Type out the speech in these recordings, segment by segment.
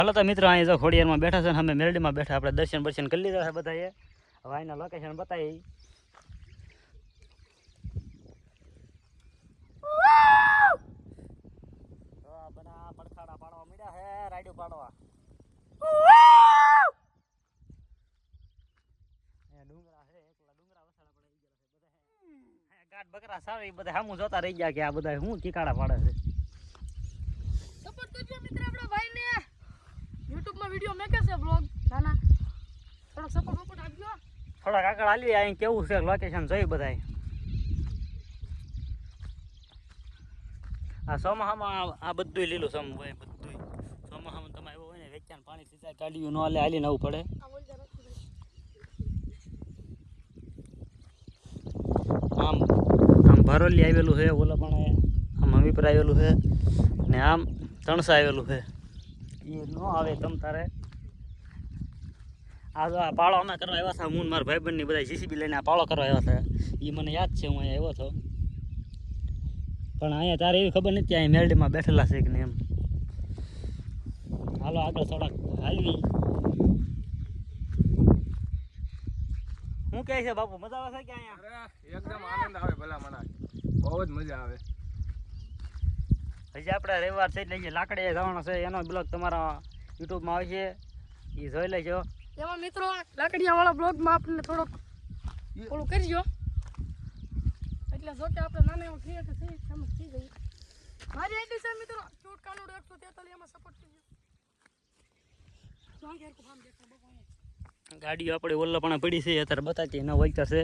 હાલો તો મિત્રો અહીં જો ખોડિયારમાં બેઠા છે ને અમે મેરડીમાં બેઠા આપણે દર્શન કરી લીધા છે બધાએ. હવે અહીંના લોકેશન બતાવી. તો આ બધા પડખાડા પાડવા મળ્યા છે, રાઈડું પાડવા. ડુંગરા છે, એકલા ડુંગરા વસાડા પડી ગયા છે બધા. ગાઢ બકરા સારી બધા સામું જોતા રહી ગયા કે આ બધા શું ઠીકાડા પાડે છે. સપોર્ટ કરજો મિત્ર આપણા ભાઈને. YouTube માં વિડિયો મેકે છે બ્લોગ નાના. થોડો સપોર્ટ આપજો. થોડાક આગળ હાલી અહીં કેવું છે લોકેશન જોઈ બધાય. આ ચોમાસામાં આ બધું લીલું સમ હોય બધું. ચોમાસામાં તમે આવ્યો હોય ને વેચાણ પાણી સિંચાઈ કાઢ્યું ન હાલે હાલીને આવવું પડે. આમ આમ ભરોલી આવેલું છે, ઓલા પણ આમ હમીપર આવેલું છે ને આમ તણસા આવેલું છે. એ ન આવે તમ તારે. આ પાળો અમે કરવા આવ્યા હતા. હું મારા ભાઈબંધની બધા જીસીબી લઈને આ પાળો કરવા આવ્યા હતા. એ મને યાદ છે, હું અહીંયા આવ્યો હતો. પણ અહીંયા તારે એવી ખબર નથી અહીંયા મેરડીમાં બેઠેલા છે કે નહીં એમ. હાલો આગળ થોડાક હાલવી. શું કહે છે બાપુ, મજા આવે છે કે અહીંયા? એકદમ આનંદ આવે, ભલા મના બહુ જ મજા આવે. હજી આપણે રવિવાર છે એટલે લાકડીએ જવાનો છે, એનો બ્લોગ તમારા યુટ્યુબમાં આવશે, એ જોઈ લેજો. એમાં મિત્રો લાકડીયા વાળા બ્લોગમાં આપણને થોડું કરજો. એટલે જો કે આપણે નાના એવા ક્રિએટર થઈ ફેમસ થઈ જઈએ. મારી આઈડી છે મિત્રો ક્યુટ કાનુડો 143, એમાં સપોર્ટ કરજો. જોં ઘેર કો ફામ દેખો બકો. ગાડીઓ આપણે ઓલ્લાપણા પડી છે અત્યારે બતાતી ન હોય છે.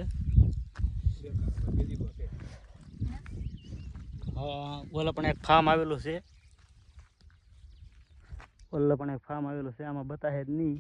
હા ઓલા પણ એક ફાર્મ આવેલું છે, ઓલા પણ એક ફાર્મ આવેલું છે, આમાં બતાવે જ નહીં.